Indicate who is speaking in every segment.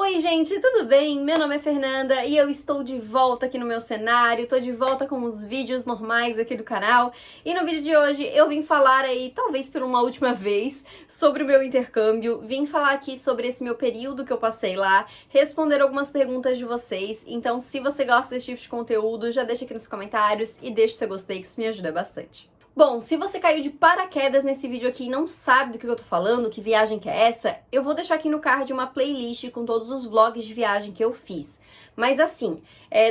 Speaker 1: Oi gente, tudo bem? Meu nome é Fernanda e eu estou de volta aqui no meu cenário, tô de volta com os vídeos normais aqui do canal e no vídeo de hoje eu vim falar aí, talvez por uma última vez, sobre o meu intercâmbio, vim falar aqui sobre esse meu período que eu passei lá, responder algumas perguntas de vocês, então se você gosta desse tipo de conteúdo, já deixa aqui nos comentários e deixa o seu gostei que isso me ajuda bastante. Bom, se você caiu de paraquedas nesse vídeo aqui e não sabe do que eu tô falando, que viagem que é essa, eu vou deixar aqui no card uma playlist com todos os vlogs de viagem que eu fiz. Mas assim,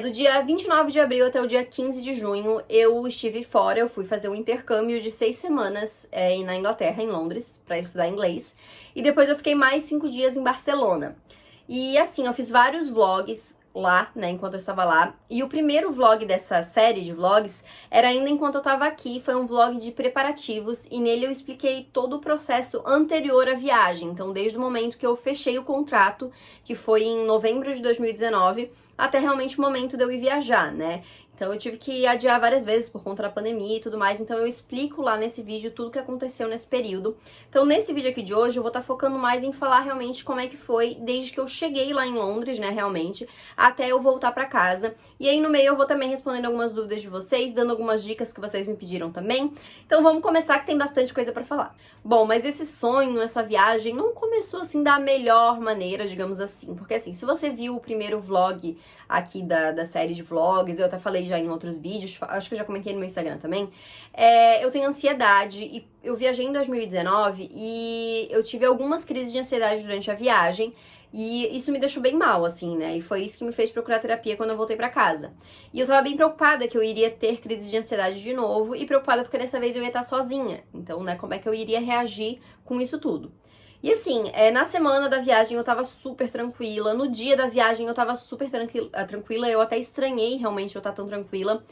Speaker 1: do dia 29 de abril até o dia 15 de junho, eu estive fora, eu fui fazer um intercâmbio de 6 semanas na Inglaterra, em Londres, pra estudar inglês. E depois eu fiquei mais 5 dias em Barcelona. E assim, eu fiz vários vlogs lá, né, enquanto eu estava lá. E o primeiro vlog dessa série de vlogs era ainda enquanto eu estava aqui, foi um vlog de preparativos e nele eu expliquei todo o processo anterior à viagem. Então, desde o momento que eu fechei o contrato, que foi em novembro de 2019, até realmente o momento de eu ir viajar, né? Então eu tive que adiar várias vezes por conta da pandemia e tudo mais, então eu explico lá nesse vídeo tudo o que aconteceu nesse período. Então nesse vídeo aqui de hoje eu vou estar focando mais em falar realmente como é que foi desde que eu cheguei lá em Londres, né, realmente, até eu voltar pra casa. E aí no meio eu vou também respondendo algumas dúvidas de vocês, dando algumas dicas que vocês me pediram também. Então vamos começar que tem bastante coisa pra falar. Bom, mas esse sonho, essa viagem não começou assim da melhor maneira, digamos assim, porque assim, se você viu o primeiro vlog aqui da série de vlogs, eu até falei já em outros vídeos, acho que eu já comentei no meu Instagram também, eu tenho ansiedade e eu viajei em 2019 e eu tive algumas crises de ansiedade durante a viagem e isso me deixou bem mal, assim, né? E foi isso que me fez procurar terapia quando eu voltei pra casa. E eu tava bem preocupada que eu iria ter crises de ansiedade de novo e preocupada porque dessa vez eu ia estar sozinha. Então, né, como é que eu iria reagir com isso tudo? E assim, na semana da viagem eu tava super tranquila, no dia da viagem eu tava super tranquila, eu até estranhei realmente eu estar tão tranquila.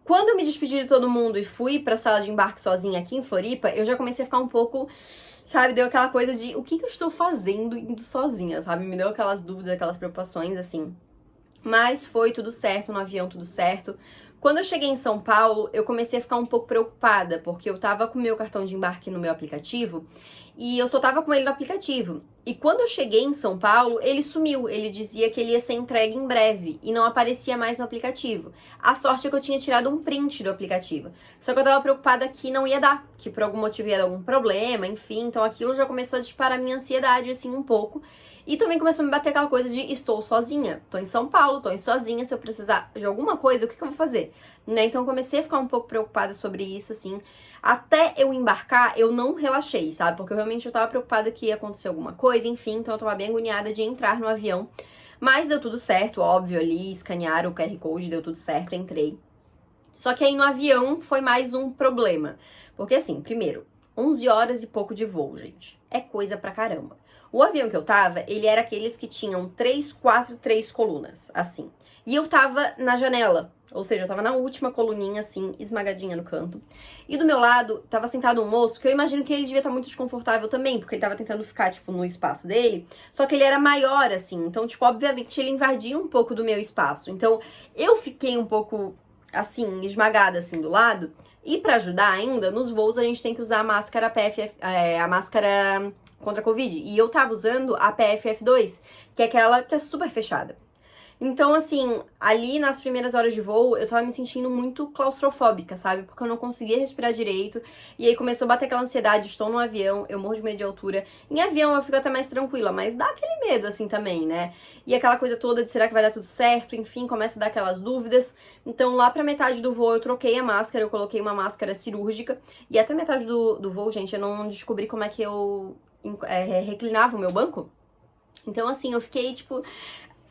Speaker 1: Quando eu me despedi de todo mundo e fui pra sala de embarque sozinha aqui em Floripa, eu já comecei a ficar um pouco, sabe, deu aquela coisa de o que eu estou fazendo indo sozinha, sabe? Me deu aquelas dúvidas, aquelas preocupações, assim. Mas foi tudo certo, no avião tudo certo. Quando eu cheguei em São Paulo, eu comecei a ficar um pouco preocupada, porque eu tava com o meu cartão de embarque no meu aplicativo e eu só tava com ele no aplicativo. E quando eu cheguei em São Paulo, ele sumiu. Ele dizia que ele ia ser entregue em breve e não aparecia mais no aplicativo. A sorte é que eu tinha tirado um print do aplicativo. Só que eu tava preocupada que não ia dar, que por algum motivo ia dar algum problema, enfim. Então aquilo já começou a disparar minha ansiedade, assim, um pouco. E também começou a me bater aquela coisa de estou sozinha, tô em São Paulo, tô sozinha, se eu precisar de alguma coisa, o que eu vou fazer? Né? Então eu comecei a ficar um pouco preocupada sobre isso, assim. Até eu embarcar, eu não relaxei, sabe? Porque realmente eu tava preocupada que ia acontecer alguma coisa, enfim, então eu tava bem agoniada de entrar no avião. Mas deu tudo certo, óbvio, ali, escanearam o QR Code, deu tudo certo, entrei. Só que aí no avião foi mais um problema. Porque assim, primeiro, 11 horas e pouco de voo, gente. É coisa pra caramba. O avião que eu tava, ele era aqueles que tinham 3 colunas, assim. E eu tava na janela, ou seja, eu tava na última coluninha, assim, esmagadinha no canto. E do meu lado, tava sentado um moço, que eu imagino que ele devia estar muito desconfortável também, porque ele tava tentando ficar, tipo, no espaço dele. Só que ele era maior, assim, então, tipo, obviamente ele invadia um pouco do meu espaço. Então, eu fiquei um pouco, assim, esmagada, assim, do lado. E pra ajudar ainda, nos voos a gente tem que usar a máscara PFF, a máscara contra a Covid. E eu tava usando a PFF2, que é aquela que é super fechada. Então, assim, ali nas primeiras horas de voo, eu tava me sentindo muito claustrofóbica, sabe? Porque eu não conseguia respirar direito. E aí começou a bater aquela ansiedade, estou no avião, eu morro de medo de altura. Em avião eu fico até mais tranquila, mas dá aquele medo, assim, também, né? E aquela coisa toda de será que vai dar tudo certo? Enfim, começa a dar aquelas dúvidas. Então, lá pra metade do voo, eu troquei a máscara, eu coloquei uma máscara cirúrgica. E até metade do voo, gente, eu não descobri como é que eu reclinava o meu banco. Então, assim, eu fiquei, tipo,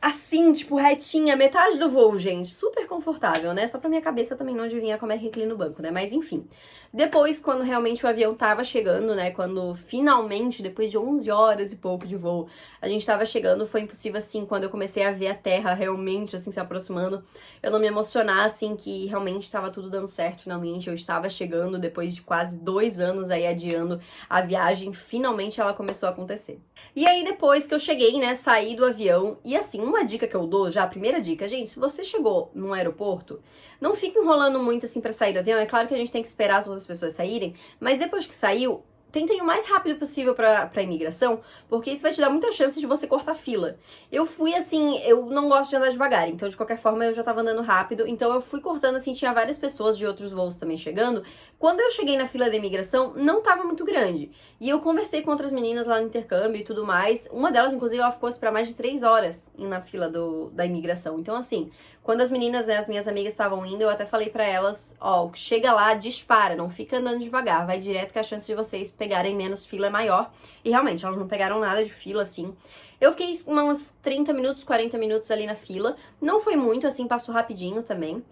Speaker 1: assim, tipo, retinha, metade do voo, gente. Super confortável, né? Só pra minha cabeça também não adivinhar como é que reclina o banco, né? Mas enfim. Depois, quando realmente o avião tava chegando, né? Quando finalmente, depois de 11 horas e pouco de voo, a gente tava chegando, foi impossível, assim, quando eu comecei a ver a terra realmente, assim, se aproximando, eu não me emocionar, assim, que realmente tava tudo dando certo, finalmente. Eu estava chegando, depois de quase 2 anos aí adiando a viagem, finalmente ela começou a acontecer. E aí, depois que eu cheguei, né, saí do avião, e assim, uma dica que eu dou, já a primeira dica, gente, se você chegou num aeroporto, não fique enrolando muito assim pra sair do avião. É claro que a gente tem que esperar as outras pessoas saírem, mas depois que saiu, tenta ir o mais rápido possível pra imigração, porque isso vai te dar muita chance de você cortar fila. Eu fui assim, eu não gosto de andar devagar, então de qualquer forma eu já tava andando rápido, então eu fui cortando assim, tinha várias pessoas de outros voos também chegando. Quando eu cheguei na fila da imigração, não tava muito grande. E eu conversei com outras meninas lá no intercâmbio e tudo mais. Uma delas, inclusive, ela ficou pra mais de 3 horas na fila da imigração. Então, assim, quando as meninas, né, as minhas amigas estavam indo, eu até falei pra elas, ó, chega lá, dispara, não fica andando devagar, vai direto que a chance de vocês pegarem menos fila é maior. E realmente, elas não pegaram nada de fila, assim. Eu fiquei uns 30 minutos, 40 minutos ali na fila. Não foi muito, assim, passou rapidinho também.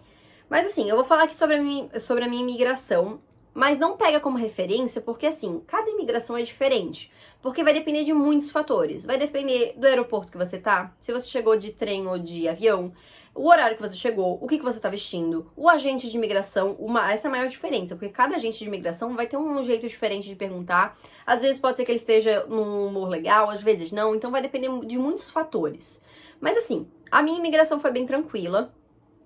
Speaker 1: Mas assim, eu vou falar aqui sobre a minha imigração, mas não pega como referência, porque assim, cada imigração é diferente. Porque vai depender de muitos fatores. Vai depender do aeroporto que você tá, se você chegou de trem ou de avião, o horário que você chegou, o que você tá vestindo, o agente de imigração, essa é a maior diferença, porque cada agente de imigração vai ter um jeito diferente de perguntar. Às vezes pode ser que ele esteja num humor legal, às vezes não, então vai depender de muitos fatores. Mas assim, a minha imigração foi bem tranquila.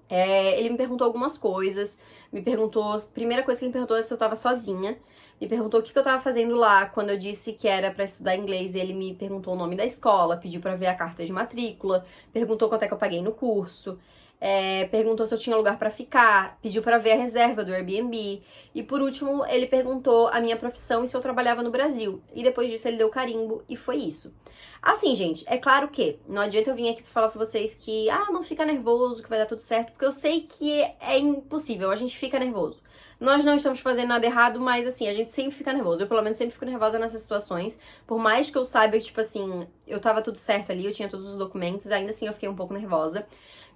Speaker 1: Ele me perguntou algumas coisas, a primeira coisa que ele me perguntou é se eu tava sozinha, me perguntou o que eu tava fazendo lá, quando eu disse que era pra estudar inglês, ele me perguntou o nome da escola, pediu pra ver a carta de matrícula, perguntou quanto é que eu paguei no curso, perguntou se eu tinha lugar pra ficar, pediu pra ver a reserva do Airbnb, e por último ele perguntou a minha profissão e se eu trabalhava no Brasil, e depois disso ele deu carimbo e foi isso. Assim, gente, é claro que não adianta eu vir aqui pra falar pra vocês que, não fica nervoso, que vai dar tudo certo, porque eu sei que é impossível, a gente fica nervoso. Nós não estamos fazendo nada errado, mas assim, a gente sempre fica nervoso. Eu, pelo menos, sempre fico nervosa nessas situações. Por mais que eu saiba, tipo assim, eu tava tudo certo ali, eu tinha todos os documentos, ainda assim eu fiquei um pouco nervosa.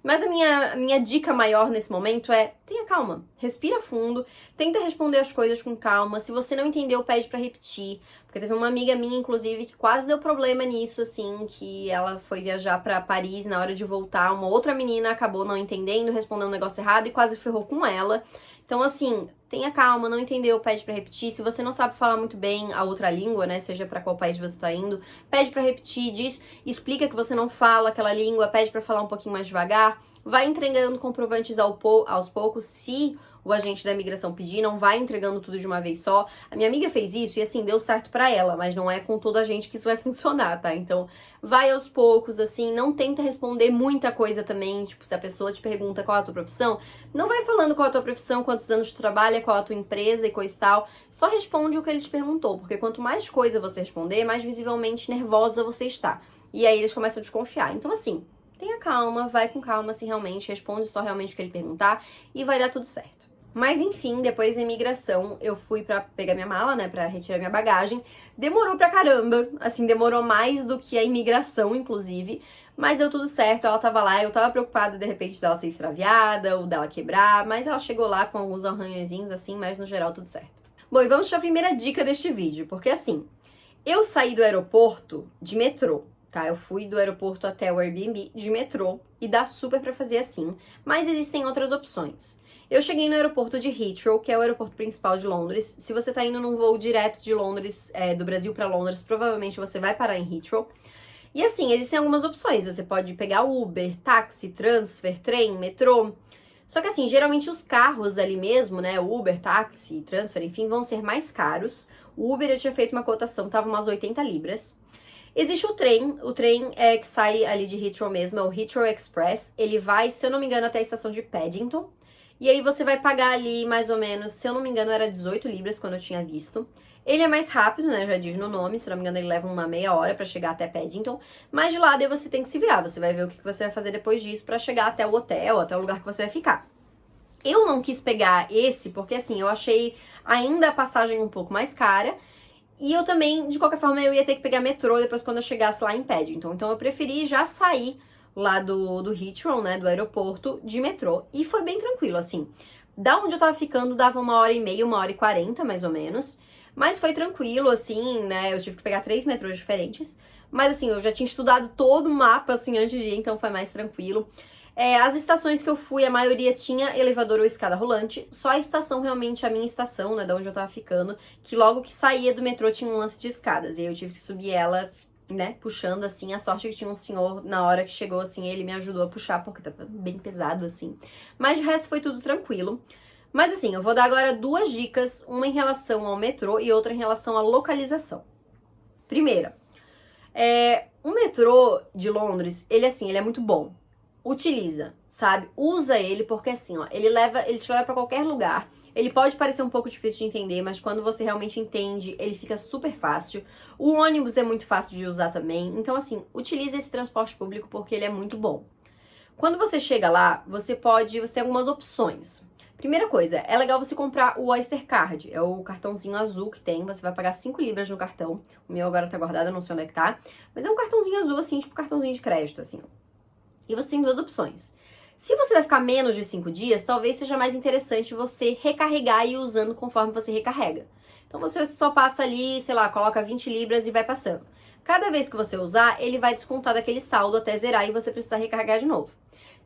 Speaker 1: Mas a minha dica maior nesse momento é, tenha calma, respira fundo, tenta responder as coisas com calma. Se você não entendeu, pede pra repetir. Porque teve uma amiga minha, inclusive, que quase deu problema nisso, assim, que ela foi viajar pra Paris, na hora de voltar, uma outra menina acabou não entendendo, respondendo um negócio errado e quase ferrou com ela. Então, assim, tenha calma, não entendeu, pede pra repetir. Se você não sabe falar muito bem a outra língua, né, seja pra qual país você tá indo, pede pra repetir, explica que você não fala aquela língua, pede pra falar um pouquinho mais devagar. Vai entregando comprovantes aos poucos, se o agente da imigração pedir, não vai entregando tudo de uma vez só. A minha amiga fez isso e assim, deu certo pra ela, mas não é com toda a gente que isso vai funcionar, tá? Então, vai aos poucos, assim, não tenta responder muita coisa também, tipo, se a pessoa te pergunta qual é a tua profissão, não vai falando qual é a tua profissão, quantos anos tu trabalha, qual é a tua empresa e coisa e tal, só responde o que ele te perguntou, porque quanto mais coisa você responder, mais visivelmente nervosa você está. E aí eles começam a desconfiar. Então, assim, tenha calma, vai com calma, assim, realmente, responde só realmente o que ele perguntar e vai dar tudo certo. Mas enfim, depois da imigração, eu fui pra pegar minha mala, né, pra retirar minha bagagem. Demorou pra caramba, assim, demorou mais do que a imigração, inclusive. Mas deu tudo certo, ela tava lá, eu tava preocupada, de repente, dela ser extraviada ou dela quebrar. Mas ela chegou lá com alguns arranhõezinhos, assim, mas no geral tudo certo. Bom, e vamos pra primeira dica deste vídeo, porque assim, eu saí do aeroporto de metrô. Tá, eu fui do aeroporto até o Airbnb de metrô e dá super pra fazer assim, mas existem outras opções. Eu cheguei no aeroporto de Heathrow, que é o aeroporto principal de Londres. Se você tá indo num voo direto de Londres, do Brasil pra Londres, provavelmente você vai parar em Heathrow. E assim, existem algumas opções. Você pode pegar Uber, táxi, transfer, trem, metrô. Só que assim, geralmente os carros ali mesmo, né, Uber, táxi, transfer, enfim, vão ser mais caros. O Uber eu tinha feito uma cotação, tava umas 80 libras. Existe o trem que sai ali de Heathrow mesmo, é o Heathrow Express. Ele vai, se eu não me engano, até a estação de Paddington. E aí você vai pagar ali mais ou menos, se eu não me engano, era 18 libras quando eu tinha visto. Ele é mais rápido, né, já diz no nome, se não me engano ele leva uma meia hora pra chegar até Paddington. Mas de lá daí você tem que se virar, você vai ver o que você vai fazer depois disso pra chegar até o hotel, até o lugar que você vai ficar. Eu não quis pegar esse porque assim, eu achei ainda a passagem um pouco mais cara. E eu também, de qualquer forma, eu ia ter que pegar metrô depois quando eu chegasse lá em Paddington. Então eu preferi já sair lá do Heathrow, né, do aeroporto, de metrô. E foi bem tranquilo, assim. Da onde eu tava ficando, dava 1h30, 1h40, mais ou menos. Mas foi tranquilo, assim, né, eu tive que pegar 3 metrôs diferentes. Mas, assim, eu já tinha estudado todo o mapa, assim, antes de ir, então foi mais tranquilo. As estações que eu fui, a maioria tinha elevador ou escada rolante. Só a estação, realmente, a minha estação, né, da onde eu tava ficando, que logo que saía do metrô tinha um lance de escadas. E aí eu tive que subir ela, né, puxando, assim. A sorte é que tinha um senhor, na hora que chegou, assim, ele me ajudou a puxar, porque tava bem pesado, assim. Mas de resto foi tudo tranquilo. Mas assim, eu vou dar agora duas dicas, uma em relação ao metrô e outra em relação à localização. Primeira, o metrô de Londres, ele é muito bom. Utiliza, sabe? Usa ele porque assim, ó, ele te leva pra qualquer lugar. Ele pode parecer um pouco difícil de entender, mas quando você realmente entende, ele fica super fácil. O ônibus é muito fácil de usar também. Então assim, utiliza esse transporte público porque ele é muito bom. Quando você chega lá, você tem algumas opções. Primeira coisa, é legal você comprar o Oyster Card, é o cartãozinho azul que tem, você vai pagar 5 libras no cartão. O meu agora tá guardado, eu não sei onde é que tá, mas é um cartãozinho azul assim, tipo cartãozinho de crédito assim. E você tem duas opções. Se você vai ficar menos de 5 dias, talvez seja mais interessante você recarregar e ir usando conforme você recarrega. Então você só passa ali, sei lá, coloca 20 libras e vai passando. Cada vez que você usar, ele vai descontar daquele saldo até zerar e você precisar recarregar de novo.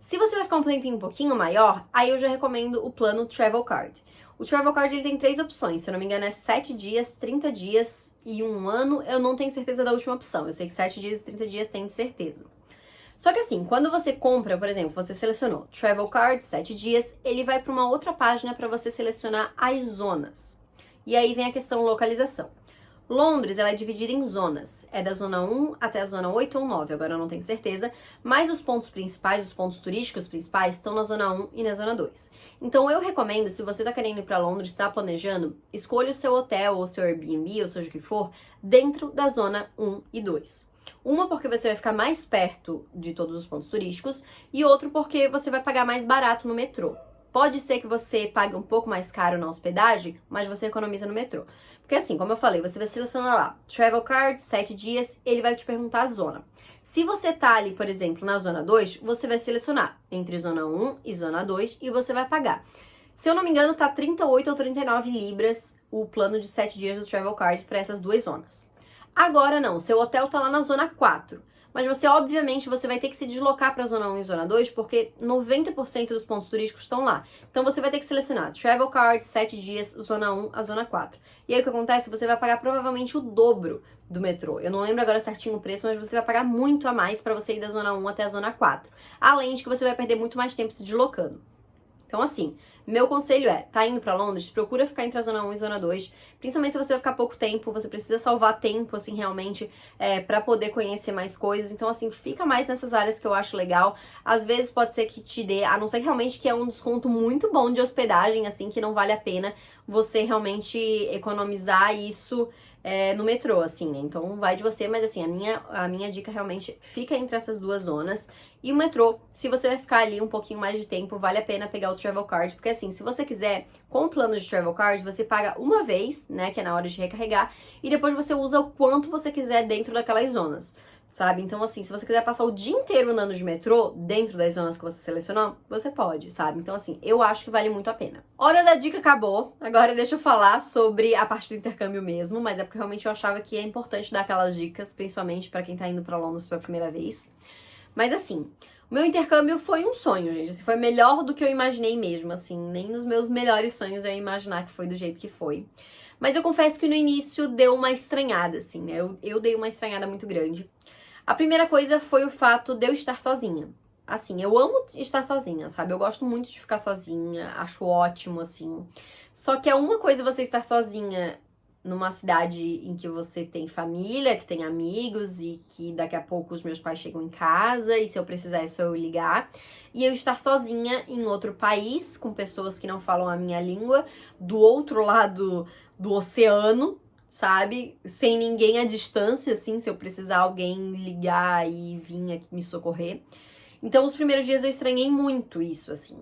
Speaker 1: Se você vai ficar um tempinho um pouquinho maior, aí eu já recomendo o plano Travel Card. O Travel Card ele tem 3 opções, se eu não me engano é 7 dias, 30 dias e 1 ano. Eu não tenho certeza da última opção, eu sei que 7 dias e 30 dias tenho de certeza. Só que assim, quando você compra, por exemplo, você selecionou Travel Card, 7 dias, ele vai para uma outra página para você selecionar as zonas. E aí vem a questão localização. Londres, ela é dividida em zonas. É da zona 1 até a zona 8 ou 9, agora eu não tenho certeza. Mas os pontos principais, os pontos turísticos principais, estão na zona 1 e na zona 2. Então eu recomendo, se você tá querendo ir pra Londres, tá planejando, escolha o seu hotel ou seu Airbnb, ou seja o que for, dentro da zona 1 e 2. Uma porque você vai ficar mais perto de todos os pontos turísticos e outro porque você vai pagar mais barato no metrô. Pode ser que você pague um pouco mais caro na hospedagem, mas você economiza no metrô. Porque assim, como eu falei, você vai selecionar lá, Travel Card, 7 dias, ele vai te perguntar a zona. Se você tá ali, por exemplo, na zona 2, você vai selecionar entre zona 1 e zona 2 e você vai pagar. Se eu não me engano, tá 38 ou 39 libras o plano de 7 dias do Travel Card para essas duas zonas. Agora não, seu hotel tá lá na zona 4. Mas você, obviamente, você vai ter que se deslocar para a zona 1 e zona 2, porque 90% dos pontos turísticos estão lá. Então você vai ter que selecionar Travel Card, 7 dias, zona 1 a zona 4. E aí o que acontece? Você vai pagar provavelmente o dobro do metrô. Eu não lembro agora certinho o preço, mas você vai pagar muito a mais para você ir da zona 1 até a zona 4. Além de que você vai perder muito mais tempo se deslocando. Então, assim, meu conselho tá indo pra Londres, procura ficar entre a zona 1 e zona 2, principalmente se você vai ficar pouco tempo, você precisa salvar tempo, assim, realmente, pra poder conhecer mais coisas. Então, assim, fica mais nessas áreas que eu acho legal. Às vezes pode ser que te dê, a não ser que realmente que é um desconto muito bom de hospedagem, assim, que não vale a pena você realmente economizar isso no metrô, assim, né? Então vai de você, mas assim, a minha dica realmente fica entre essas duas zonas. E o metrô, se você vai ficar ali um pouquinho mais de tempo, vale a pena pegar o Travel Card, porque assim, se você quiser, com o plano de Travel Card, você paga uma vez, né, que é na hora de recarregar, e depois você usa o quanto você quiser dentro daquelas zonas, sabe? Então assim, se você quiser passar o dia inteiro andando de metrô, dentro das zonas que você selecionou, você pode, sabe? Então assim, eu acho que vale muito a pena. Hora da dica acabou, agora deixa eu falar sobre a parte do intercâmbio mesmo, mas é porque realmente eu achava que é importante dar aquelas dicas, principalmente pra quem tá indo pra Londres pela primeira vez. Mas assim, o meu intercâmbio foi um sonho, gente. Assim, foi melhor do que eu imaginei mesmo, assim. Nem nos meus melhores sonhos eu ia imaginar que foi do jeito que foi. Mas eu confesso que no início deu uma estranhada, assim, né? Eu dei uma estranhada muito grande. A primeira coisa foi o fato de eu estar sozinha. Assim, eu amo estar sozinha, sabe? Eu gosto muito de ficar sozinha, acho ótimo, assim. Só que é uma coisa você estar sozinha numa cidade em que você tem família, que tem amigos e que daqui a pouco os meus pais chegam em casa e se eu precisar é só eu ligar. E eu estar sozinha em outro país, com pessoas que não falam a minha língua, do outro lado do oceano, sabe? Sem ninguém à distância, assim, se eu precisar alguém ligar e vir aqui me socorrer. Então, os primeiros dias eu estranhei muito isso, assim.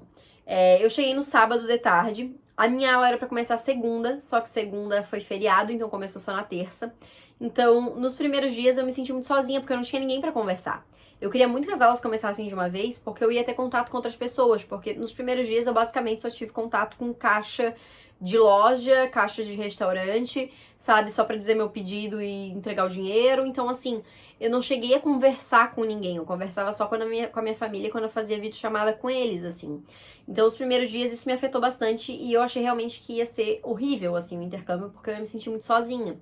Speaker 1: Eu cheguei no sábado de tarde, a minha aula era pra começar segunda, só que segunda foi feriado, então começou só na terça. Então, nos primeiros dias eu me senti muito sozinha, porque eu não tinha ninguém pra conversar. Eu queria muito que as aulas começassem de uma vez, porque eu ia ter contato com outras pessoas, porque nos primeiros dias eu basicamente só tive contato com caixa de loja, caixa de restaurante, sabe, só pra dizer meu pedido e entregar o dinheiro. Então, assim, eu não cheguei a conversar com ninguém, eu conversava só com a minha família quando eu fazia videochamada com eles, assim. Então, os primeiros dias isso me afetou bastante e eu achei realmente que ia ser horrível, assim, o intercâmbio, porque eu ia me sentir muito sozinha.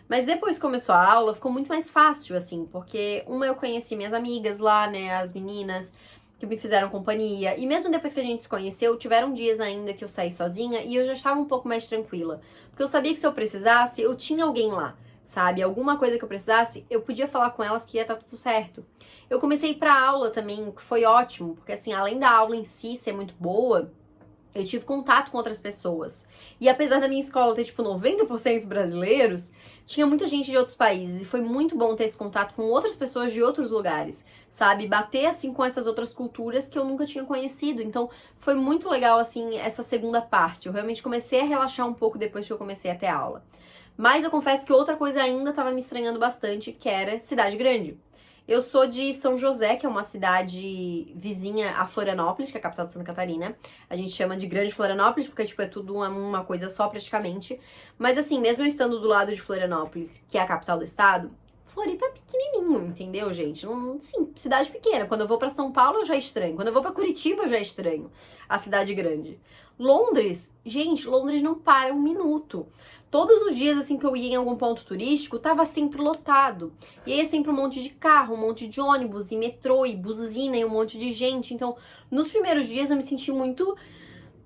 Speaker 1: Mas depois que começou a aula, ficou muito mais fácil, assim, porque eu conheci minhas amigas lá, né, as meninas, que me fizeram companhia. E mesmo depois que a gente se conheceu, tiveram dias ainda que eu saí sozinha e eu já estava um pouco mais tranquila. Porque eu sabia que se eu precisasse, eu tinha alguém lá, sabe? Alguma coisa que eu precisasse, eu podia falar com elas que ia estar tudo certo. Eu comecei a ir pra aula também, que foi ótimo, porque assim, além da aula em si ser muito boa, eu tive contato com outras pessoas. E apesar da minha escola ter, tipo, 90% brasileiros, tinha muita gente de outros países. E foi muito bom ter esse contato com outras pessoas de outros lugares, sabe? Bater, assim, com essas outras culturas que eu nunca tinha conhecido. Então, foi muito legal, assim, essa segunda parte. Eu realmente comecei a relaxar um pouco depois que eu comecei a ter aula. Mas eu confesso que outra coisa ainda estava me estranhando bastante, que era cidade grande. Eu sou de São José, que é uma cidade vizinha a Florianópolis, que é a capital de Santa Catarina. A gente chama de Grande Florianópolis, porque, tipo, é tudo uma coisa só praticamente. Mas, assim, mesmo eu estando do lado de Florianópolis, que é a capital do estado, Floripa é pequenininho, entendeu, gente? Sim, cidade pequena. Quando eu vou pra São Paulo, eu já estranho. Quando eu vou pra Curitiba, eu já estranho a cidade grande. Londres, gente, Londres não para um minuto. Todos os dias, assim, que eu ia em algum ponto turístico, tava sempre lotado. E aí é sempre um monte de carro, um monte de ônibus, e metrô, e buzina, e um monte de gente. Então, nos primeiros dias eu me senti muito,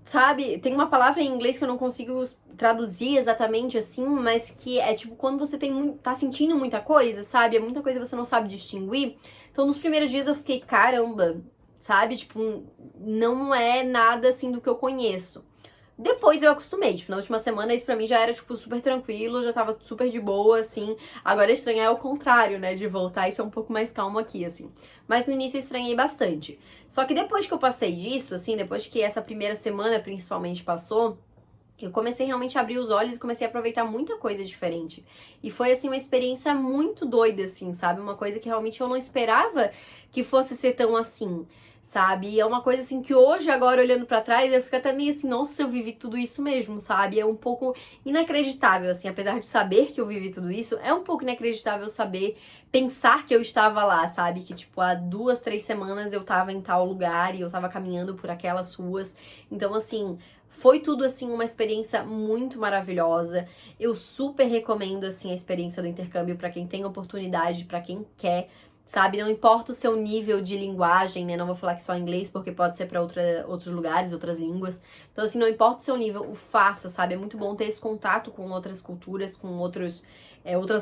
Speaker 1: sabe? Tem uma palavra em inglês que eu não consigo traduzir exatamente assim, mas que é tipo quando você tá sentindo muita coisa, sabe? É muita coisa que você não sabe distinguir. Então, nos primeiros dias eu fiquei, caramba, sabe? Tipo, não é nada assim do que eu conheço. Depois eu acostumei, tipo, na última semana isso pra mim já era, tipo, super tranquilo, já tava super de boa, assim. Agora estranhar é o contrário, né, de voltar e ser um pouco mais calmo aqui, assim. Mas no início eu estranhei bastante. Só que depois que eu passei disso, assim, depois que essa primeira semana principalmente passou, eu comecei realmente a abrir os olhos e comecei a aproveitar muita coisa diferente. E foi, assim, uma experiência muito doida, assim, sabe? Uma coisa que realmente eu não esperava que fosse ser tão assim, sabe? E é uma coisa, assim, que hoje, agora, olhando pra trás, eu fico até meio assim, nossa, eu vivi tudo isso mesmo, sabe? É um pouco inacreditável, assim, apesar de saber que eu vivi tudo isso, é um pouco inacreditável saber, pensar que eu estava lá, sabe? Que, tipo, há 2, 3 semanas eu tava em tal lugar e eu tava caminhando por aquelas ruas. Então, assim, foi tudo, assim, uma experiência muito maravilhosa. Eu super recomendo, assim, a experiência do intercâmbio pra quem tem oportunidade, pra quem quer, sabe? Não importa o seu nível de linguagem, né? Não vou falar que só inglês, porque pode ser pra outros lugares, outras línguas. Então, assim, não importa o seu nível, o faça, sabe? É muito bom ter esse contato com outras culturas, com outras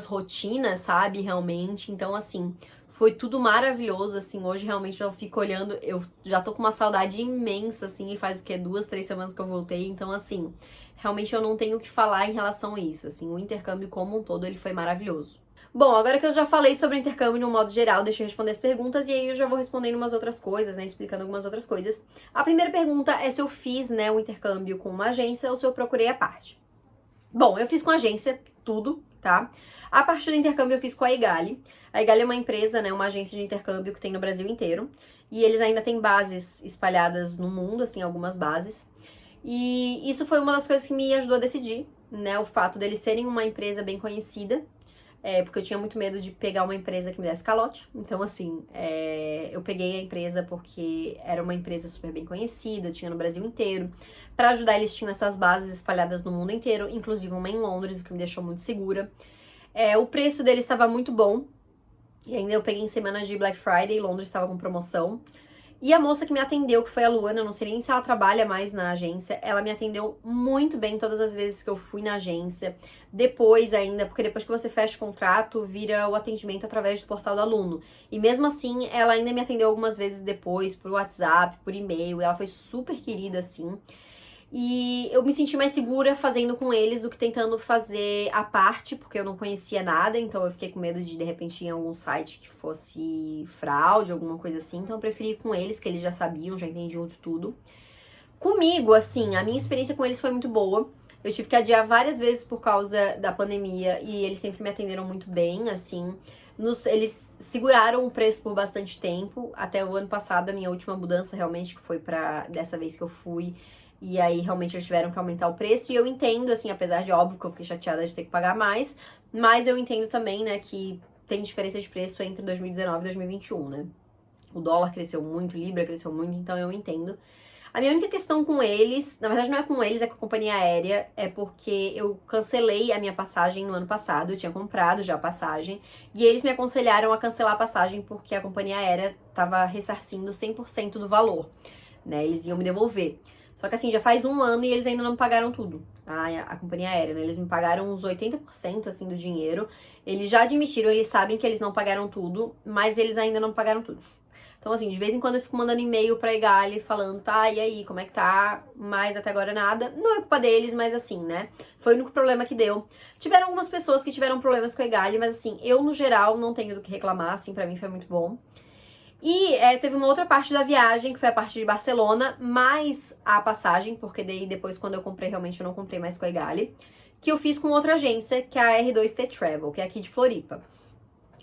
Speaker 1: rotinas, sabe? Realmente. Então, assim, foi tudo maravilhoso, assim, hoje realmente eu fico olhando, eu já tô com uma saudade imensa, assim, e faz o quê? 2, 3 semanas que eu voltei, então, assim, realmente eu não tenho o que falar em relação a isso, assim, o intercâmbio como um todo, ele foi maravilhoso. Bom, agora que eu já falei sobre o intercâmbio no modo geral, deixa eu responder as perguntas e aí eu já vou respondendo umas outras coisas, né, explicando algumas outras coisas. A primeira pergunta é se eu fiz, né, o intercâmbio com uma agência ou se eu procurei a parte. Bom, eu fiz com agência, tudo, tá? A parte do intercâmbio eu fiz com a Egali. A Egali é uma empresa, né, uma agência de intercâmbio que tem no Brasil inteiro. E eles ainda têm bases espalhadas no mundo, assim, algumas bases. E isso foi uma das coisas que me ajudou a decidir, né, o fato deles serem uma empresa bem conhecida. Porque eu tinha muito medo de pegar uma empresa que me desse calote. Então, assim, eu peguei a empresa porque era uma empresa super bem conhecida, tinha no Brasil inteiro. Pra ajudar, eles tinham essas bases espalhadas no mundo inteiro, inclusive uma em Londres, o que me deixou muito segura. O preço deles estava muito bom. E ainda eu peguei em semanas de Black Friday, Londres estava com promoção. E a moça que me atendeu, que foi a Luana, eu não sei nem se ela trabalha mais na agência, ela me atendeu muito bem todas as vezes que eu fui na agência. Depois ainda, porque depois que você fecha o contrato, vira o atendimento através do portal do aluno. E mesmo assim, ela ainda me atendeu algumas vezes depois, por WhatsApp, por e-mail, e ela foi super querida, assim. E eu me senti mais segura fazendo com eles do que tentando fazer à parte, porque eu não conhecia nada, então eu fiquei com medo de repente ir em algum site que fosse fraude, alguma coisa assim. Então eu preferi ir com eles, que eles já sabiam, já entendiam de tudo. Comigo, assim, a minha experiência com eles foi muito boa. Eu tive que adiar várias vezes por causa da pandemia e eles sempre me atenderam muito bem, assim. Eles seguraram o preço por bastante tempo, até o ano passado, a minha última mudança realmente, que foi dessa vez que eu fui. E aí, realmente, eles tiveram que aumentar o preço. E eu entendo, assim, apesar de, óbvio, que eu fiquei chateada de ter que pagar mais. Mas eu entendo também, né, que tem diferença de preço entre 2019 e 2021, né? O dólar cresceu muito, Libra cresceu muito, então eu entendo. A minha única questão com eles, na verdade não é com eles, é com a companhia aérea, é porque eu cancelei a minha passagem no ano passado, eu tinha comprado já a passagem, e eles me aconselharam a cancelar a passagem porque a companhia aérea estava ressarcindo 100% do valor, né? Eles iam me devolver. Só que assim, já faz um ano e eles ainda não me pagaram tudo, a companhia aérea, né? Eles me pagaram uns 80% assim do dinheiro. Eles já admitiram, eles sabem que eles não pagaram tudo, mas eles ainda não pagaram tudo. Então, assim, de vez em quando eu fico mandando e-mail pra Egali falando, tá, e aí, como é que tá? Mas até agora nada. Não é culpa deles, mas assim, né? Foi o único problema que deu. Tiveram algumas pessoas que tiveram problemas com a Egali, mas assim, eu no geral não tenho do que reclamar, assim, pra mim foi muito bom. E teve uma outra parte da viagem, que foi a parte de Barcelona, mais a passagem, porque daí depois, quando eu comprei, realmente eu não comprei mais com a Egali, que eu fiz com outra agência, que é a R2T Travel, que é aqui de Floripa.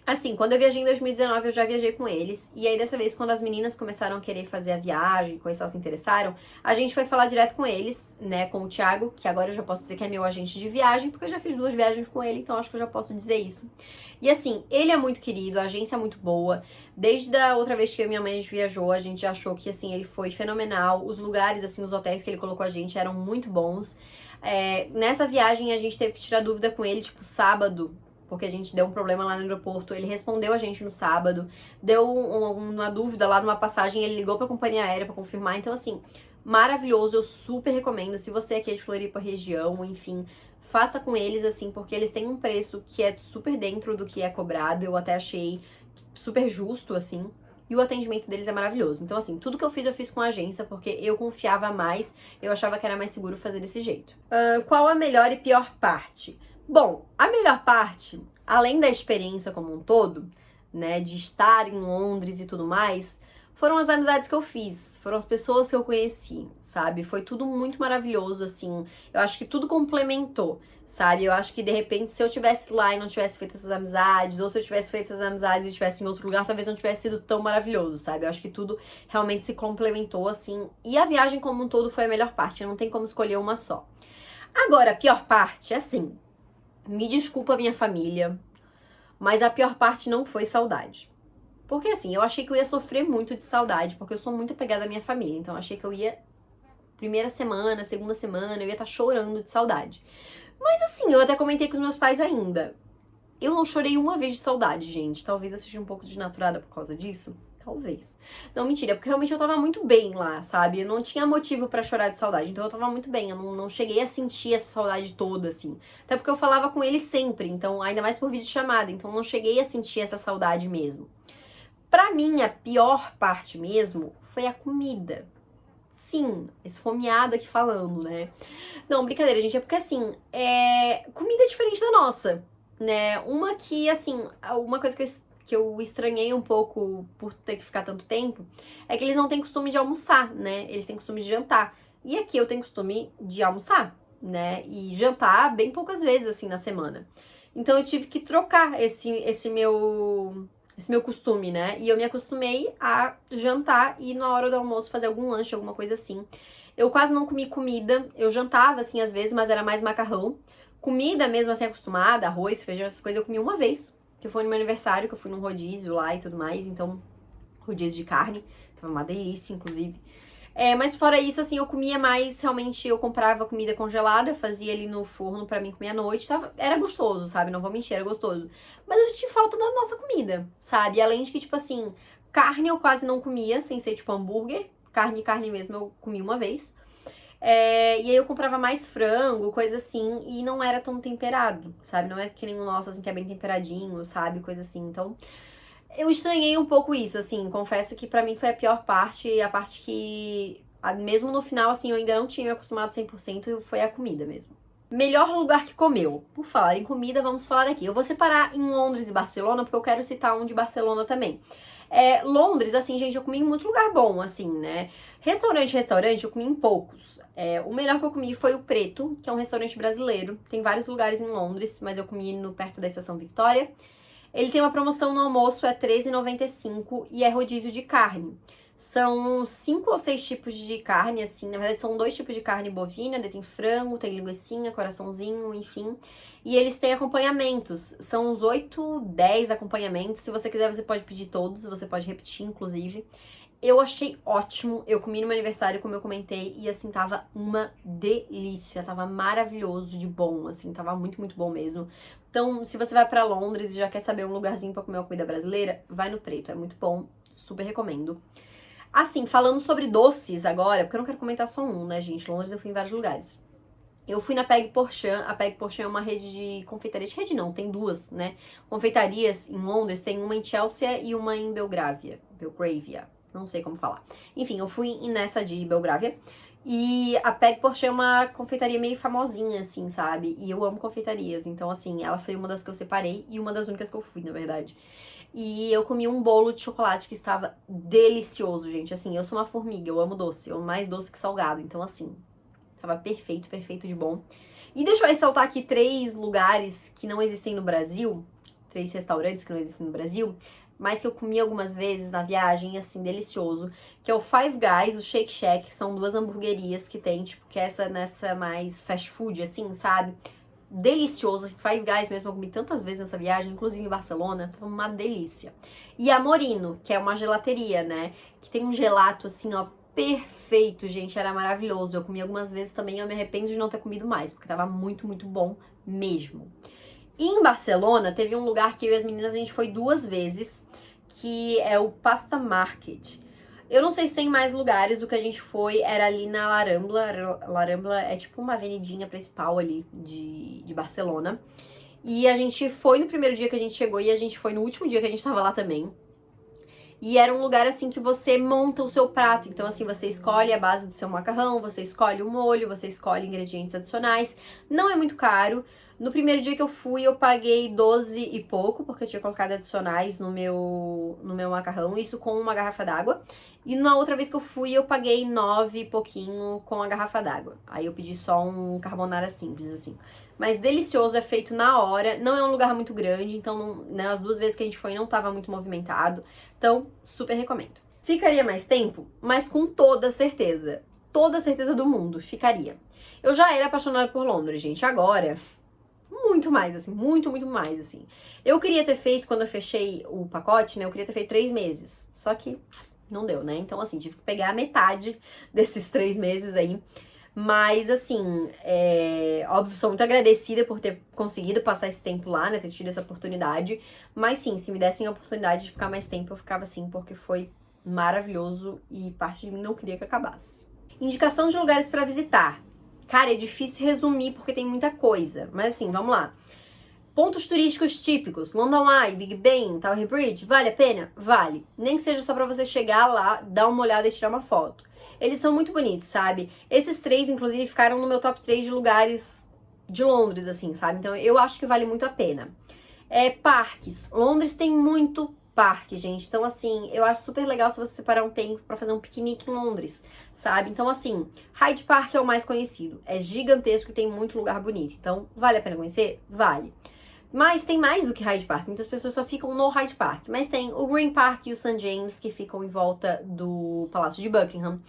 Speaker 1: Assim, quando eu viajei em 2019, eu já viajei com eles. E aí, dessa vez, quando as meninas começaram a querer fazer a viagem, começaram a se interessaram, a gente foi falar direto com eles, né? Com o Thiago, que agora eu já posso dizer que é meu agente de viagem, porque eu já fiz 2 viagens com ele, então acho que eu já posso dizer isso. E assim, ele é muito querido, a agência é muito boa. Desde a outra vez que eu e minha mãe viajou, a gente já achou que, assim, ele foi fenomenal. Os lugares, assim, os hotéis que ele colocou a gente eram muito bons. Nessa viagem, a gente teve que tirar dúvida com ele, tipo, sábado, porque a gente deu um problema lá no aeroporto, ele respondeu a gente no sábado, deu uma dúvida lá numa passagem, ele ligou pra companhia aérea pra confirmar, então assim, maravilhoso, eu super recomendo, se você aqui é de Floripa região, enfim, faça com eles assim, porque eles têm um preço que é super dentro do que é cobrado, eu até achei super justo, assim, e o atendimento deles é maravilhoso. Então, assim, tudo que eu fiz com a agência, porque eu confiava mais, eu achava que era mais seguro fazer desse jeito. Qual a melhor e pior parte? Bom, a melhor parte, além da experiência como um todo, né, de estar em Londres e tudo mais, foram as amizades que eu fiz, foram as pessoas que eu conheci, sabe? Foi tudo muito maravilhoso, assim. Eu acho que tudo complementou, sabe? Eu acho que, de repente, se eu tivesse lá e não tivesse feito essas amizades, ou se eu tivesse feito essas amizades e estivesse em outro lugar, talvez não tivesse sido tão maravilhoso, sabe? Eu acho que tudo realmente se complementou, assim. E a viagem como um todo foi a melhor parte, não tem como escolher uma só. Agora, a pior parte, assim, me desculpa minha família, mas a pior parte não foi saudade. Porque assim, eu achei que eu ia sofrer muito de saudade, porque eu sou muito apegada à minha família. Então eu achei que eu ia, primeira semana, segunda semana, eu ia estar chorando de saudade. Mas assim, eu até comentei com os meus pais ainda. Eu não chorei uma vez de saudade, gente. Talvez eu seja um pouco desnaturada por causa disso. Talvez. Não, mentira, porque realmente eu tava muito bem lá, sabe? Eu não tinha motivo pra chorar de saudade, então eu tava muito bem. Eu não cheguei a sentir essa saudade toda, assim. Até porque eu falava com ele sempre, então, ainda mais por videochamada, então eu não cheguei a sentir essa saudade mesmo. Pra mim, a pior parte mesmo foi a comida. Sim, esfomeada aqui falando, né? Não, brincadeira, gente, é porque assim, comida é diferente da nossa, né? Uma que, assim, uma coisa que eu estranhei um pouco por ter que ficar tanto tempo é que eles não têm costume de almoçar, né? Eles têm costume de jantar. E aqui eu tenho costume de almoçar, né? E jantar bem poucas vezes, assim, na semana. Então eu tive que trocar esse meu costume, né? E eu me acostumei a jantar e na hora do almoço fazer algum lanche, alguma coisa assim. Eu quase não comi comida, eu jantava assim às vezes, mas era mais macarrão. Comida mesmo assim acostumada, arroz, feijão, essas coisas eu comi uma vez, que foi no meu aniversário, que eu fui num rodízio lá e tudo mais, então rodízio de carne, tava uma delícia inclusive. Mas fora isso, assim, eu comia mais, realmente, eu comprava comida congelada, fazia ali no forno pra mim comer à noite, era gostoso, sabe? Não vou mentir, era gostoso. Mas eu senti falta da nossa comida, sabe? Além de que, tipo assim, carne eu quase não comia, sem ser, tipo, hambúrguer. Carne mesmo eu comi uma vez. E aí eu comprava mais frango, coisa assim, e não era tão temperado, sabe? Não é que nem o nosso, assim, que é bem temperadinho, sabe? Coisa assim, então... Eu estranhei um pouco isso, assim, confesso que pra mim foi a pior parte, a parte que, mesmo no final, assim, eu ainda não tinha me acostumado 100%, foi a comida mesmo. Melhor lugar que comeu. Por falar em comida, vamos falar aqui. Eu vou separar em Londres e Barcelona, porque eu quero citar um de Barcelona também. Londres, assim, gente, eu comi em muito lugar bom, assim, né? Restaurante, eu comi em poucos. O melhor que eu comi foi o Preto, que é um restaurante brasileiro. Tem vários lugares em Londres, mas eu comi perto da Estação Victoria. Ele tem uma promoção no almoço, é R$13,95 e é rodízio de carne. São 5 ou 6 tipos de carne, assim, na verdade são 2 tipos de carne bovina, tem frango, tem linguicinha, coraçãozinho, enfim. E eles têm acompanhamentos, são uns 8, 10 acompanhamentos, se você quiser você pode pedir todos, você pode repetir, inclusive. eu achei ótimo, eu comi no meu aniversário, como eu comentei, e assim, tava uma delícia, tava maravilhoso de bom, assim, tava muito, muito bom mesmo. Então, se você vai pra Londres e já quer saber um lugarzinho pra comer uma comida brasileira, vai no Preto, é muito bom, super recomendo. Assim, falando sobre doces agora, porque eu não quero comentar só um, né, gente? Londres eu fui em vários lugares. Eu fui na Peg Porchan. A Peg Porchan é uma rede de confeitarias. Rede não, tem duas, né? Confeitarias em Londres. Tem uma em Chelsea e uma em Belgravia. Belgravia. Não sei como falar. Enfim, eu fui nessa de Belgravia. E a Peg Porchan é uma confeitaria meio famosinha, assim, sabe? E eu amo confeitarias. Então, assim, ela foi uma das que eu separei e uma das únicas que eu fui, na verdade. E eu comi um bolo de chocolate que estava delicioso, gente. Assim, eu sou uma formiga, eu amo doce. Eu amo mais doce que salgado. Então, assim, tava perfeito, perfeito de bom. E deixa eu ressaltar aqui 3 lugares que não existem no Brasil, 3 restaurantes que não existem no Brasil, mas que eu comi algumas vezes na viagem, assim, delicioso, que é o Five Guys, o Shake Shack, que são 2 hamburguerias que tem, tipo, que é essa nessa mais fast food, assim, sabe? Delicioso, Five Guys mesmo, eu comi tantas vezes nessa viagem, inclusive em Barcelona, tava uma delícia. E a Morino, que é uma gelateria, né, que tem um gelato, assim, ó, perfeito, gente, era maravilhoso. Eu comi algumas vezes também, eu me arrependo de não ter comido mais, porque tava muito, muito bom mesmo. E em Barcelona, teve um lugar que eu e as meninas, a gente foi 2 vezes, que é o Pasta Market. Eu não sei se tem mais lugares, o que a gente foi era ali na Larambla. Larambla é tipo uma avenidinha principal ali de Barcelona. E a gente foi no primeiro dia que a gente chegou e a gente foi no último dia que a gente tava lá também. E era um lugar assim que você monta o seu prato. Então, assim, você escolhe a base do seu macarrão, você escolhe o molho, você escolhe ingredientes adicionais. Não é muito caro. No primeiro dia que eu fui, eu paguei 12 e pouco, porque eu tinha colocado adicionais no meu macarrão, isso com uma garrafa d'água. E na outra vez que eu fui, eu paguei 9 e pouquinho com a garrafa d'água. Aí eu pedi só um carbonara simples, assim. Mas delicioso, é feito na hora. Não é um lugar muito grande, então não, né, as 2 vezes que a gente foi não tava muito movimentado. Então, super recomendo. Ficaria mais tempo? Mas com toda certeza do mundo, ficaria. Eu já era apaixonada por Londres, gente. Agora, muito mais, assim, muito, muito mais, assim. Eu queria ter feito, quando eu fechei o pacote, né, eu queria ter feito 3 meses. Só que não deu, né? Então, assim, tive que pegar a metade desses 3 meses aí. Mas, assim, óbvio, sou muito agradecida por ter conseguido passar esse tempo lá, né? Ter tido essa oportunidade. Mas, sim, se me dessem a oportunidade de ficar mais tempo, eu ficava assim, porque foi maravilhoso e parte de mim não queria que acabasse. Indicação de lugares pra visitar. Cara, é difícil resumir porque tem muita coisa. Mas, assim, vamos lá. Pontos turísticos típicos, London Eye, Big Ben, Tower Bridge, vale a pena? Vale. Nem que seja só pra você chegar lá, dar uma olhada e tirar uma foto. Eles são muito bonitos, sabe? Esses 3, inclusive, ficaram no meu top 3 de lugares de Londres, assim, sabe? Então eu acho que vale muito a pena. Parques. Londres tem muito parque, gente. Então, assim, eu acho super legal se você separar um tempo pra fazer um piquenique em Londres, sabe? Então, assim, Hyde Park é o mais conhecido. É gigantesco e tem muito lugar bonito. Então, vale a pena conhecer? Vale. Mas tem mais do que Hyde Park. Muitas pessoas só ficam no Hyde Park. Mas tem o Green Park e o St. James, que ficam em volta do Palácio de Buckingham.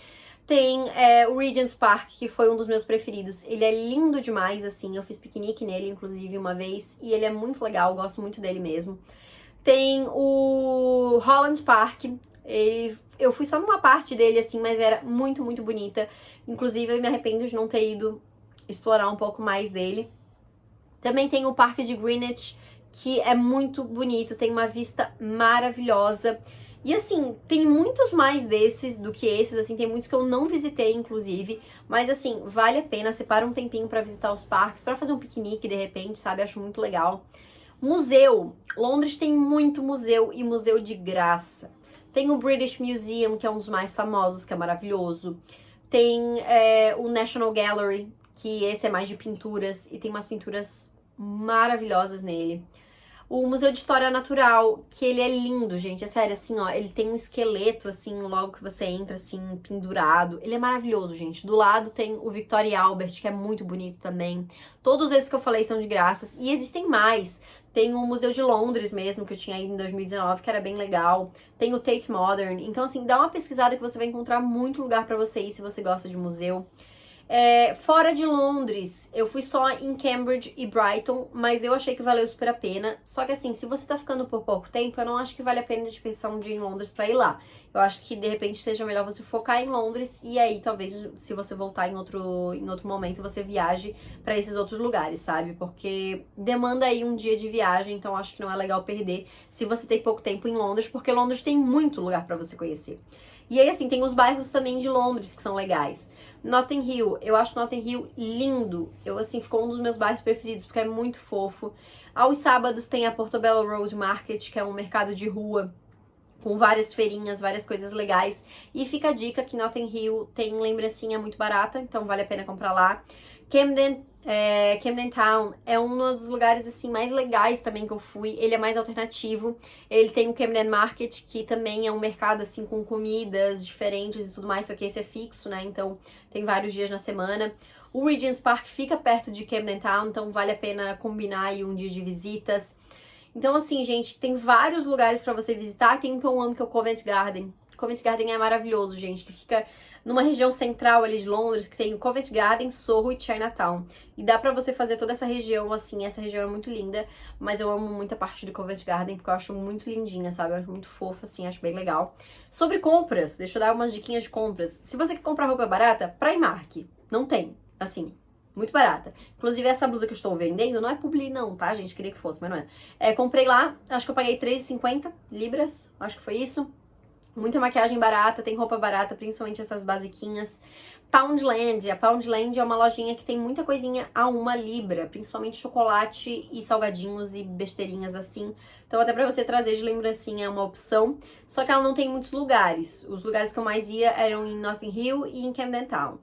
Speaker 1: Tem o Regent's Park, que foi um dos meus preferidos. Ele é lindo demais, assim. Eu fiz piquenique nele, inclusive, uma vez. E ele é muito legal, gosto muito dele mesmo. Tem o Holland Park. Eu fui só numa parte dele, assim, mas era muito, muito bonita. Inclusive, eu me arrependo de não ter ido explorar um pouco mais dele. Também tem o Parque de Greenwich, que é muito bonito, tem uma vista maravilhosa. E assim, tem muitos mais desses do que esses, assim, tem muitos que eu não visitei, inclusive. Mas assim, vale a pena, separa um tempinho pra visitar os parques, pra fazer um piquenique, de repente, sabe? Acho muito legal. Museu. Londres tem muito museu e museu de graça. Tem o British Museum, que é um dos mais famosos, que é maravilhoso. Tem o National Gallery, que esse é mais de pinturas, e tem umas pinturas maravilhosas nele. O Museu de História Natural, que ele é lindo, gente, é sério, assim, ó, ele tem um esqueleto, assim, logo que você entra, assim, pendurado. Ele é maravilhoso, gente. Do lado tem o Victoria Albert, que é muito bonito também. Todos esses que eu falei são de graças, e existem mais. Tem o Museu de Londres mesmo, que eu tinha ido em 2019, que era bem legal. Tem o Tate Modern. Então, assim, dá uma pesquisada que você vai encontrar muito lugar pra você ir, se você gosta de museu. Fora de Londres, eu fui só em Cambridge e Brighton, mas eu achei que valeu super a pena. Só que assim, se você tá ficando por pouco tempo, eu não acho que vale a pena desperdiçar um dia em Londres pra ir lá. Eu acho que de repente seja melhor você focar em Londres e aí talvez se você voltar em outro momento você viaje pra esses outros lugares, sabe? Porque demanda aí um dia de viagem, então acho que não é legal perder se você tem pouco tempo em Londres, porque Londres tem muito lugar pra você conhecer. E aí assim, tem os bairros também de Londres que são legais. Notting Hill, eu acho Notting Hill lindo. Eu assim, ficou um dos meus bairros preferidos porque é muito fofo. Aos sábados tem a Portobello Road Market, que é um mercado de rua com várias feirinhas, várias coisas legais. E fica a dica que Notting Hill tem lembrancinha muito barata, então vale a pena comprar lá. Camden Town é um dos lugares assim mais legais também que eu fui. Ele é mais alternativo. Ele tem o Camden Market, que também é um mercado assim com comidas diferentes e tudo mais, só que esse é fixo, né? Então tem vários dias na semana. O Regent's Park fica perto de Camden Town, então vale a pena combinar aí um dia de visitas. Então, assim, gente, tem vários lugares pra você visitar. Tem um que eu amo, que é o Covent Garden. Covent Garden é maravilhoso, gente, que fica numa região central ali de Londres, que tem o Covent Garden, Soho e Chinatown. E dá pra você fazer toda essa região, assim, essa região é muito linda, mas eu amo muito a parte do Covent Garden, porque eu acho muito lindinha, sabe? Eu acho muito fofa, assim, acho bem legal. Sobre compras, deixa eu dar umas diquinhas de compras. Se você quer comprar roupa barata, Primark. Não tem, assim, muito barata. Inclusive, essa blusa que eu estou vendendo não é publi não, tá, gente? Queria que fosse, mas não é. Comprei lá, acho que eu paguei 3,50 libras, acho que foi isso. Muita maquiagem barata, tem roupa barata, principalmente essas basiquinhas. Poundland, a Poundland é uma lojinha que tem muita coisinha a 1 libra, principalmente chocolate e salgadinhos e besteirinhas assim. Então até pra você trazer de lembrancinha é uma opção, só que ela não tem muitos lugares. Os lugares que eu mais ia eram em Notting Hill e em Camden Town.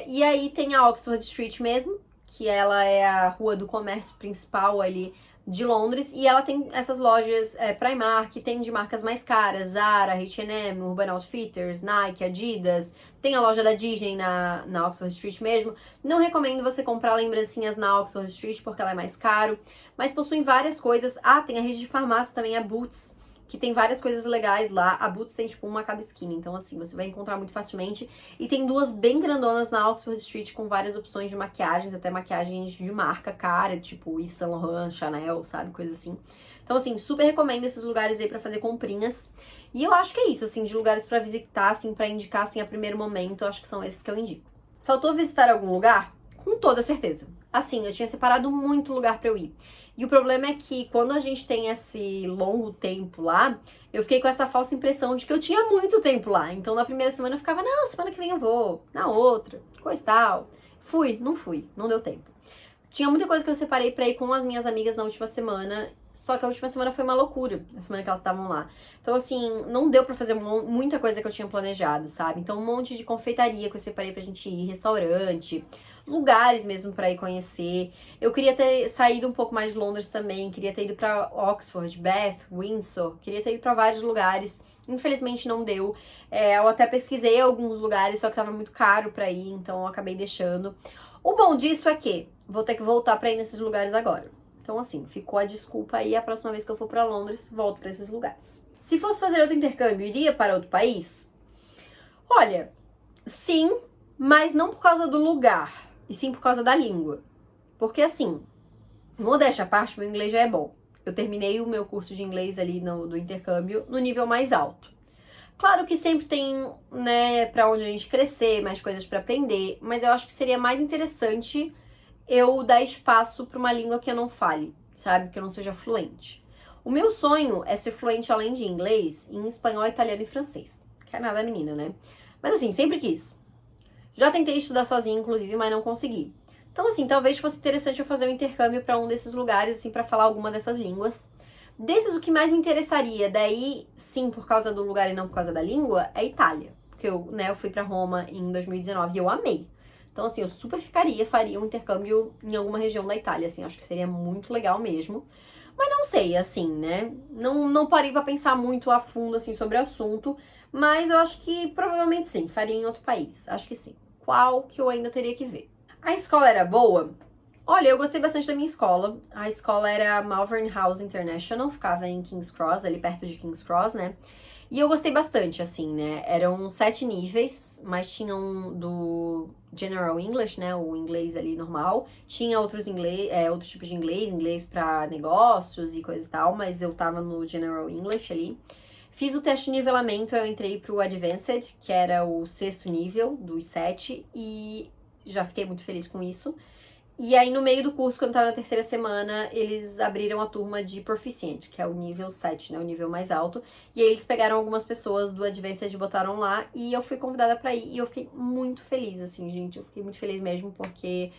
Speaker 1: E aí tem a Oxford Street mesmo, que ela é a rua do comércio principal ali de Londres, e ela tem essas lojas Primark, tem de marcas mais caras, Zara, H&M, Urban Outfitters, Nike, Adidas, tem a loja da Disney na Oxford Street mesmo. Não recomendo você comprar lembrancinhas na Oxford Street porque ela é mais caro, mas possuem várias coisas. Tem a rede de farmácia também, a Boots, que tem várias coisas legais lá. A Boots tem tipo uma a cada esquina, então assim, você vai encontrar muito facilmente. E tem duas bem grandonas na Oxford Street com várias opções de maquiagens, até maquiagens de marca cara, tipo Yves Saint Laurent, Chanel, sabe, coisa assim. Então assim, super recomendo esses lugares aí pra fazer comprinhas. E eu acho que é isso, assim, de lugares pra visitar, assim, pra indicar, assim, a primeiro momento, eu acho que são esses que eu indico. Faltou visitar algum lugar? Com toda certeza. Assim, eu tinha separado muito lugar pra eu ir. E o problema é que quando a gente tem esse longo tempo lá, eu fiquei com essa falsa impressão de que eu tinha muito tempo lá. Então na primeira semana eu ficava, não, semana que vem eu vou, na outra, coisa e tal. Fui, não deu tempo. Tinha muita coisa que eu separei pra ir com as minhas amigas na última semana, só que a última semana foi uma loucura, a semana que elas estavam lá. Então, assim, não deu pra fazer muita coisa que eu tinha planejado, sabe? Então, um monte de confeitaria que eu separei pra gente ir, restaurante, lugares mesmo pra ir conhecer. Eu queria ter saído um pouco mais de Londres também, queria ter ido pra Oxford, Bath, Windsor, queria ter ido pra vários lugares. Infelizmente não deu. Eu até pesquisei alguns lugares, só que tava muito caro pra ir, então eu acabei deixando. O bom disso é que vou ter que voltar pra ir nesses lugares agora. Então, assim, ficou a desculpa aí, a próxima vez que eu for pra Londres, volto pra esses lugares. Se fosse fazer outro intercâmbio, iria para outro país? Olha, sim, mas não por causa do lugar, e sim por causa da língua. Porque, assim, modéstia à parte, meu inglês já é bom. Eu terminei o meu curso de inglês ali do intercâmbio no nível mais alto. Claro que sempre tem, né, pra onde a gente crescer, mais coisas pra aprender, mas eu acho que seria mais interessante eu dar espaço pra uma língua que eu não fale, sabe? Que eu não seja fluente. O meu sonho é ser fluente, além de inglês, em espanhol, italiano e francês. Que é nada, menina, né? Mas assim, sempre quis. Já tentei estudar sozinha, inclusive, mas não consegui. Então, assim, talvez fosse interessante eu fazer um intercâmbio pra um desses lugares, assim, pra falar alguma dessas línguas. Desses, o que mais me interessaria, daí, sim, por causa do lugar e não por causa da língua, é Itália. Porque eu fui pra Roma em 2019 e eu amei. Então, assim, eu super faria um intercâmbio em alguma região da Itália, assim, acho que seria muito legal mesmo. Mas não sei, assim, né? Não parei pra pensar muito a fundo, assim, sobre o assunto, mas eu acho que provavelmente sim, faria em outro país, acho que sim. Qual que eu ainda teria que ver? A escola era boa? Olha, eu gostei bastante da minha escola. A escola era Malvern House International, ficava em King's Cross, ali perto de King's Cross, né? E eu gostei bastante, assim, né? Eram 7 níveis, mas tinham do General English, né? O inglês ali normal. Tinha outros tipos de inglês pra negócios e coisa e tal, mas eu tava no General English ali. Fiz o teste de nivelamento, eu entrei pro Advanced, que era o 6º nível dos 7, e já fiquei muito feliz com isso. E aí, no meio do curso, quando eu tava na 3ª semana, eles abriram a turma de Proficient, que é o nível 7, né? O nível mais alto. E aí, eles pegaram algumas pessoas do Advanced e botaram lá. E eu fui convidada pra ir. E eu fiquei muito feliz, assim, gente. Eu fiquei muito feliz mesmo, porque...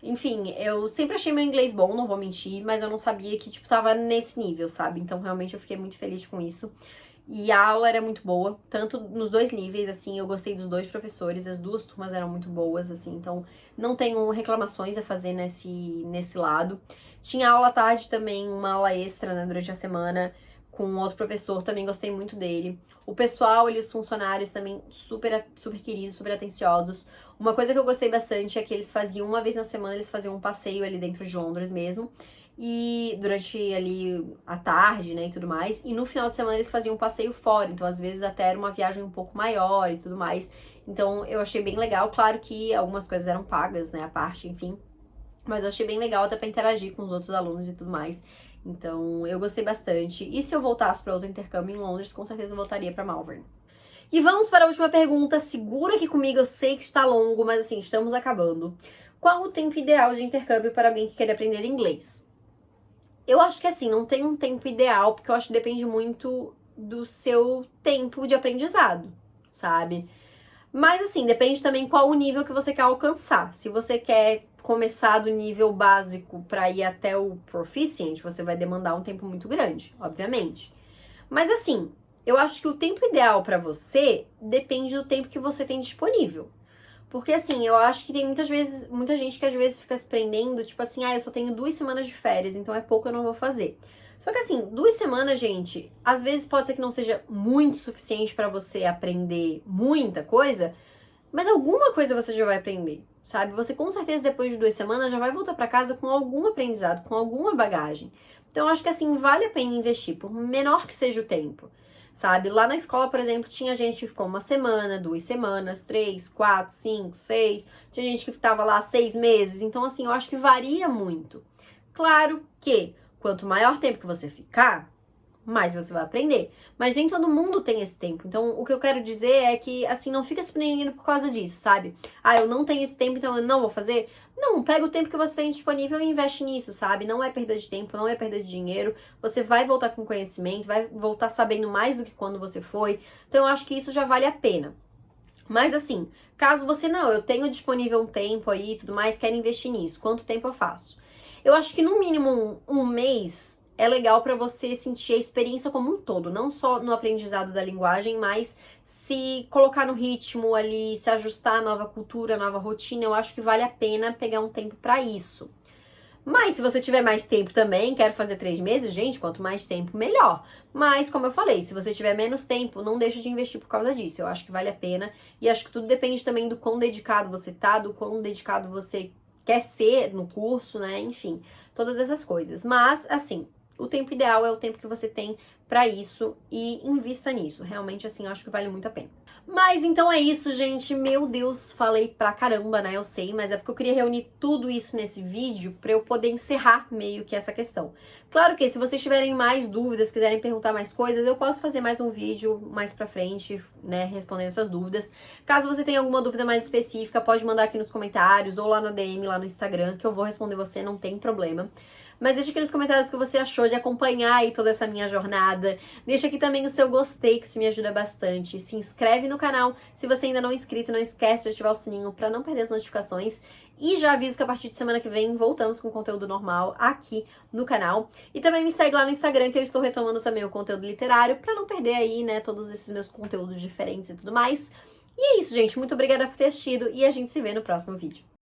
Speaker 1: Enfim, eu sempre achei meu inglês bom, não vou mentir. Mas eu não sabia que, tipo, tava nesse nível, sabe? Então, realmente, eu fiquei muito feliz com isso. E a aula era muito boa, tanto nos 2 níveis, assim, eu gostei dos 2 professores, as 2 turmas eram muito boas, assim, então não tenho reclamações a fazer nesse lado. Tinha aula à tarde também, uma aula extra, né, durante a semana, com outro professor, também gostei muito dele. O pessoal e os funcionários também super, super queridos, super atenciosos. Uma coisa que eu gostei bastante é que eles faziam, uma vez na semana, eles faziam um passeio ali dentro de Londres mesmo, e durante ali a tarde, né, e tudo mais, e no final de semana eles faziam um passeio fora, então às vezes até era uma viagem um pouco maior e tudo mais, então eu achei bem legal, claro que algumas coisas eram pagas, né, a parte, enfim, mas eu achei bem legal até pra interagir com os outros alunos e tudo mais, então eu gostei bastante, e se eu voltasse pra outro intercâmbio em Londres, com certeza eu voltaria pra Malvern. E vamos para a última pergunta, segura aqui comigo, eu sei que está longo, mas assim, estamos acabando. Qual o tempo ideal de intercâmbio para alguém que quer aprender inglês? Eu acho que assim, não tem um tempo ideal, porque eu acho que depende muito do seu tempo de aprendizado, sabe? Mas assim, depende também qual o nível que você quer alcançar. Se você quer começar do nível básico para ir até o proficient, você vai demandar um tempo muito grande, obviamente. Mas assim, eu acho que o tempo ideal para você depende do tempo que você tem disponível. Porque assim, eu acho que tem muita gente que às vezes fica se prendendo, tipo assim, eu só tenho 2 semanas de férias, então é pouco, eu não vou fazer. Só que assim, 2 semanas, gente, às vezes pode ser que não seja muito suficiente pra você aprender muita coisa, mas alguma coisa você já vai aprender, sabe? Você com certeza depois de 2 semanas já vai voltar pra casa com algum aprendizado, com alguma bagagem. Então eu acho que assim, vale a pena investir, por menor que seja o tempo. Sabe? Lá na escola, por exemplo, tinha gente que ficou 1 semana, 2 semanas, 3, 4, 5, 6. Tinha gente que ficava lá 6 meses. Então, assim, eu acho que varia muito. Claro que quanto maior tempo que você ficar, mais você vai aprender. Mas nem todo mundo tem esse tempo. Então, o que eu quero dizer é que, assim, não fica se prendendo por causa disso, sabe? Eu não tenho esse tempo, então eu não vou fazer. Não, pega o tempo que você tem disponível e investe nisso, sabe? Não é perda de tempo, não é perda de dinheiro. Você vai voltar com conhecimento, vai voltar sabendo mais do que quando você foi. Então, eu acho que isso já vale a pena. Mas, assim, caso você não, eu tenho disponível um tempo aí e tudo mais, quero investir nisso. Quanto tempo eu faço? Eu acho que no mínimo um mês é legal para você sentir a experiência como um todo, não só no aprendizado da linguagem, mas se colocar no ritmo ali, se ajustar à nova cultura, à nova rotina, eu acho que vale a pena pegar um tempo para isso. Mas se você tiver mais tempo também, quero fazer 3 meses, gente, quanto mais tempo, melhor. Mas, como eu falei, se você tiver menos tempo, não deixa de investir por causa disso. Eu acho que vale a pena. E acho que tudo depende também do quão dedicado você tá, do quão dedicado você quer ser no curso, né? Enfim, todas essas coisas. Mas, assim, o tempo ideal é o tempo que você tem pra isso e invista nisso. Realmente, assim, eu acho que vale muito a pena. Mas então é isso, gente. Meu Deus, falei pra caramba, né? Eu sei, mas é porque eu queria reunir tudo isso nesse vídeo pra eu poder encerrar meio que essa questão. Claro que se vocês tiverem mais dúvidas, quiserem perguntar mais coisas, eu posso fazer mais um vídeo mais pra frente, né, respondendo essas dúvidas. Caso você tenha alguma dúvida mais específica, pode mandar aqui nos comentários ou lá na DM, lá no Instagram, que eu vou responder você, não tem problema. Mas deixa aqui nos comentários o que você achou de acompanhar aí toda essa minha jornada. Deixa aqui também o seu gostei, que isso me ajuda bastante. Se inscreve no canal. Se você ainda não é inscrito, não esquece de ativar o sininho para não perder as notificações. E já aviso que a partir de semana que vem voltamos com conteúdo normal aqui no canal. E também me segue lá no Instagram, que eu estou retomando também o conteúdo literário, para não perder aí, né, todos esses meus conteúdos diferentes e tudo mais. E é isso, gente. Muito obrigada por ter assistido e a gente se vê no próximo vídeo.